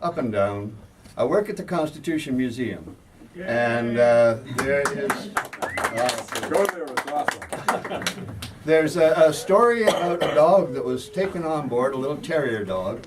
up and down. I work at the Constitution Museum, and there is... Go there, it's awesome. There's a story about a dog that was taken on board, a little terrier dog,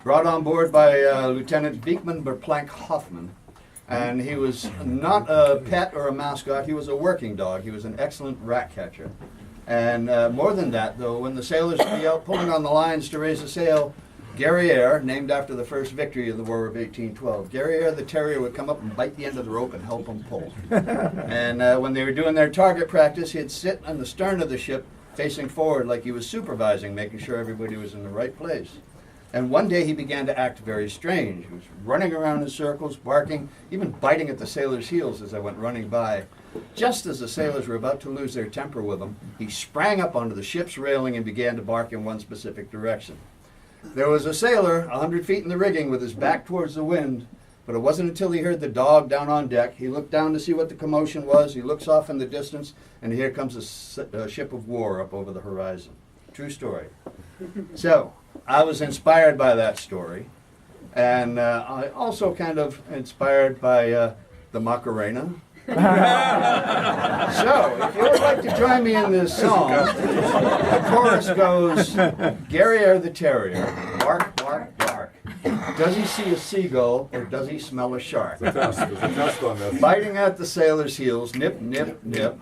brought on board by Lieutenant Beekman Verplank Hoffman. And he was not a pet or a mascot, he was a working dog. He was an excellent rat catcher. And more than that, though, when the sailors would be out pulling on the lines to raise the sail, Guerriere, named after the first victory of the War of 1812, Guerriere the terrier would come up and bite the end of the rope and help them pull. And when they were doing their target practice, he'd sit on the stern of the ship, facing forward like he was supervising, making sure everybody was in the right place. And one day he began to act very strange. He was running around in circles, barking, even biting at the sailors' heels as I went running by. Just as the sailors were about to lose their temper with him, he sprang up onto the ship's railing and began to bark in one specific direction. There was a sailor 100 feet in the rigging with his back towards the wind, but it wasn't until he heard the dog down on deck. He looked down to see what the commotion was. He looks off in the distance, and here comes a ship of war up over the horizon. True story. So, I was inspired by that story, and I also kind of inspired by the Macarena. So, if you would like to join me in this song, the chorus goes, Guerriere the terrier, bark, bark, bark. Does he see a seagull or does he smell a shark? There's a test on this. Biting at the sailor's heels, nip, nip, nip,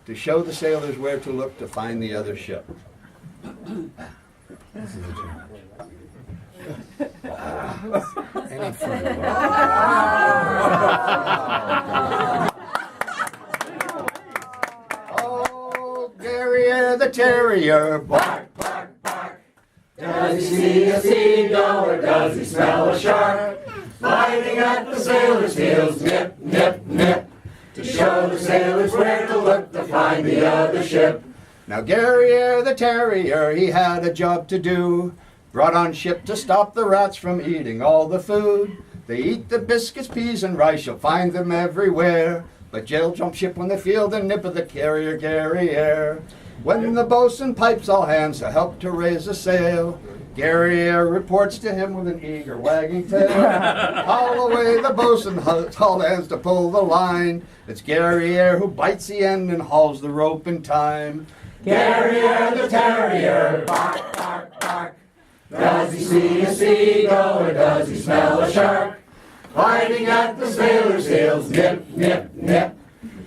to show the sailors where to look to find the other ship. Any fun? Oh, Guerriere the terrier, bark, bark, bark. Does he see a seagull or does he smell a shark? Biting at the sailor's heels, nip, nip, nip, to show the sailors where to look to find the other ship. Now Guerriere the terrier, he had a job to do. Brought on ship to stop the rats from eating all the food. They eat the biscuits, peas, and rice, you'll find them everywhere. But they'll jump ship when they feel the nip of the carrier Guerriere. When the boatswain pipes all hands to help to raise the sail, Guerriere reports to him with an eager wagging tail. Haul away the boatswain, haul hands to pull the line. It's Guerriere who bites the end and hauls the rope in time. Guerriere the terrier, bark, bark, bark. Does he see a seagull or does he smell a shark? Biting at the sailor's heels, nip, nip, nip,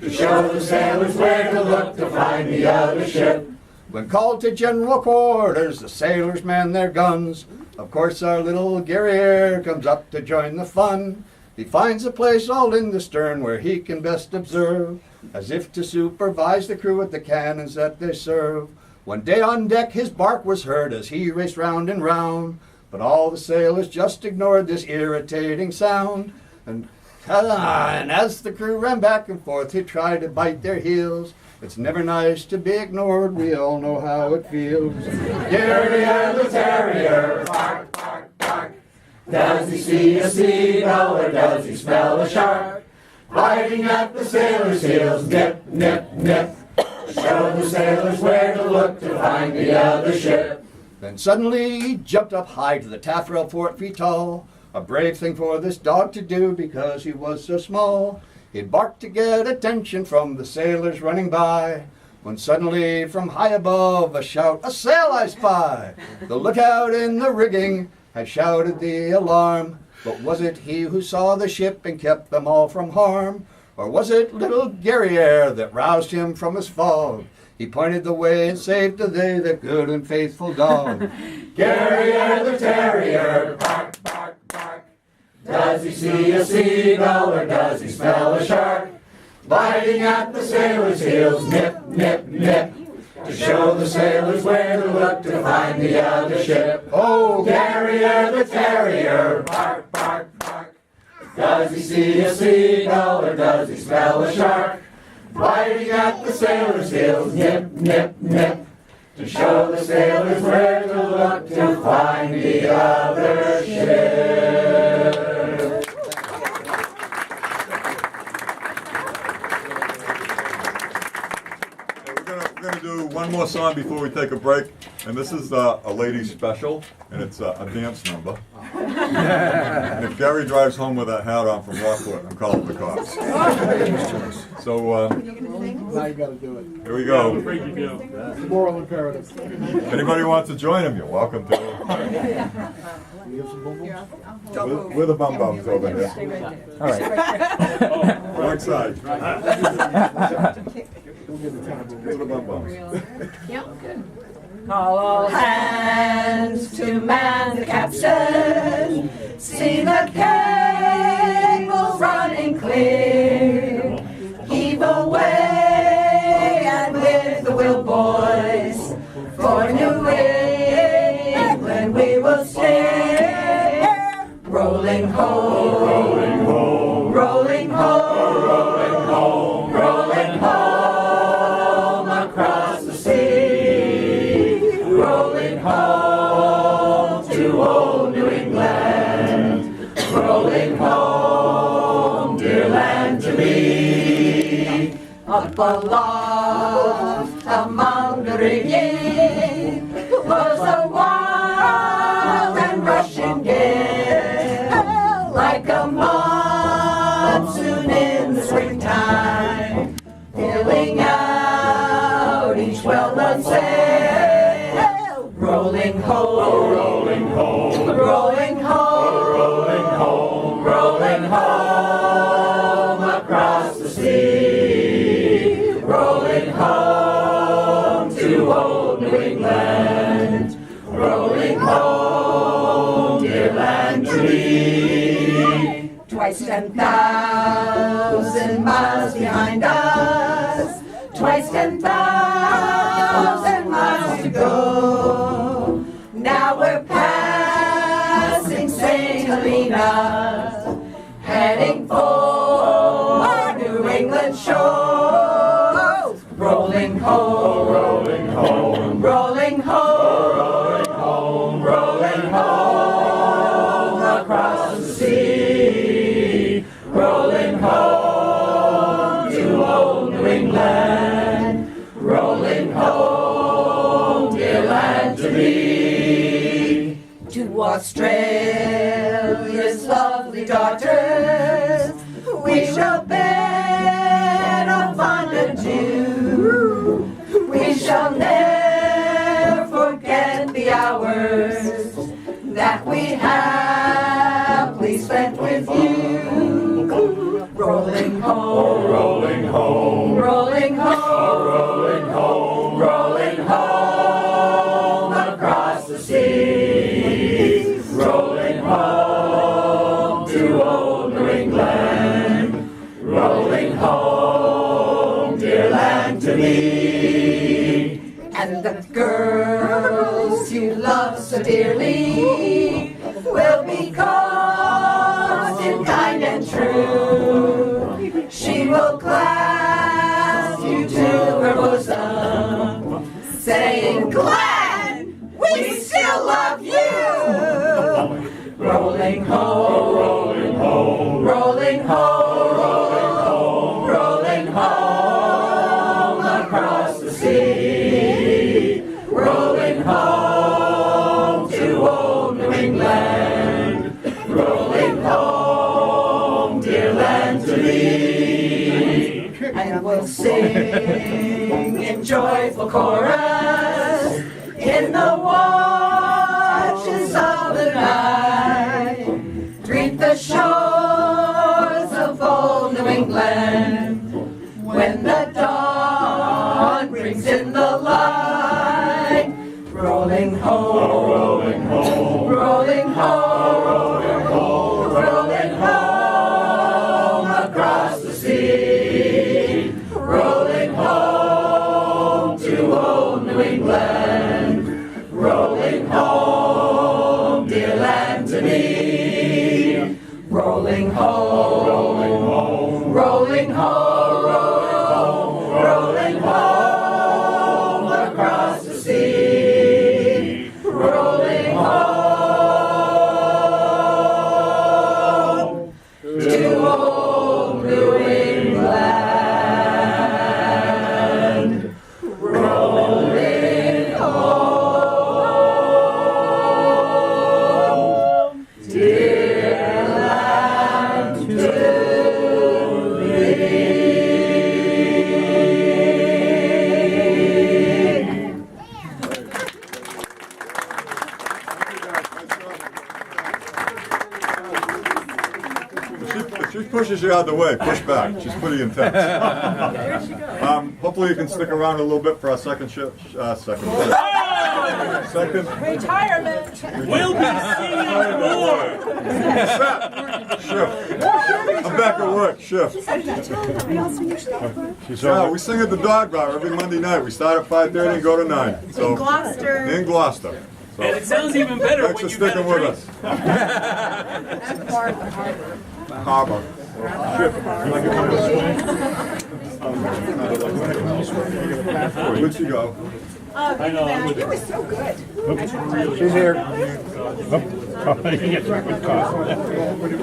to show the sailors where to look to find the other ship. When called to general quarters, the sailors man their guns. Of course our little Guerriere comes up to join the fun. He finds a place all in the stern where he can best observe, as if to supervise the crew at the cannons that they serve. One day on deck his bark was heard as he raced round and round, but all the sailors just ignored this irritating sound. And as the crew ran back and forth, he tried to bite their heels. It's never nice to be ignored, we all know how it feels. Guerriere the terrier, bark, bark, bark. Does he see a seagull or does he smell a shark? Biting at the sailor's heels, nip, nip, nip, to show the sailors where to look to find the other ship. Then suddenly he jumped up high to the taffrail 4 feet tall, a brave thing for this dog to do because he was so small. He barked to get attention from the sailors running by, when suddenly from high above a shout, "A sail I spy!" The lookout in the rigging had shouted the alarm, but was it he who saw the ship and kept them all from harm? Or was it little Guerriere that roused him from his fog? He pointed the way and saved the day, the good and faithful dog. Guerriere the terrier, bark, bark, bark. Does he see a seagull or does he smell a shark? Biting at the sailors' heels, nip, nip, nip, to show the sailors where to look to find the other ship. Oh, Guerriere the terrier, bark, bark, bark. Does he see a seagull or does he smell a shark? Biting at the sailors' heels, nip, nip, nip, to show the sailors where to look to find the other ship. We're gonna do one more song before we take a break, and this is a ladies' special, and it's a dance number. And if Gary drives home with that hat on from Rockwood, I'm calling the cops. So, Now you gotta do it. here we go. Moral imperative. Anybody wants to join him, you're welcome to. You have some bubbles? We're the bum bums over here. All right. Wrong side. We'll get the 10 of We're the bum bums. Call all hands to man the capstan. See the cables running clear. Heave away and with the Will boys for New England we will steer. Rolling home, rolling home, rolling home, rolling home, rolling home across the sea. Rolling home to old New England. Rolling home, dear land to me. Up aloft among the rigging was a wild and rushing gale, like a monsoon in the springtime, filling out each well-known sail. Rolling home, rolling home, rolling home, rolling home, rolling home across the sea. Rolling home to old New England. Rolling home, dear land to me. Twice 10,000 miles behind us. Twice 10,000 miles to go. Now we're passing St. Helena, heading for New England shores. Rolling home, rolling home, rolling home, rolling home, rolling home across the sea. Rolling home to old New England. Rolling home, dear land to me. To Australia's lovely daughters we shall bid a fond adieu. We shall never forget the hours that we happily spent with you. Rolling home, rolling home, rolling home, rolling home, rolling home across the sea. Rolling home to old New England. Rolling home, dear land to me. And the girls you love so dearly will be constant, kind and true. She will clasp you to her bosom, saying, "Glenn, we still love you." Rolling home, rolling home, rolling home, rolling home, rolling home across the sea. Rolling home to old New England. Rolling home, dear land to me. And we'll sing in joyful chorus in the watches of the night. Greet the shores of old New England when the dawn brings in the light. Rolling home, rolling home, rolling home, rolling home, rolling home across the sea. Rolling home to old New England. Rolling home, dear land to me. Rolling home, rolling home, rolling home, rolling home, rolling home across the sea. Rolling home to old New England. Rolling home, dear She pushes you out of the way. Push back. She's pretty intense. Hopefully you can stick around a little bit for our second shift. Second. Retirement. We'll be seeing more. Shift. I'm back at work. Shift. Yeah, we sing at the Dog Bar every Monday night. We start at 5:30 and go to 9. So, In Gloucester. in Gloucester. So, And it sounds even better thanks when for you've had a sticking with drink. us. That's part of the harbor. Harbor. Where'd she go? You were so good. She's here.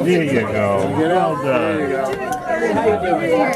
There you go. Well done. How you doing?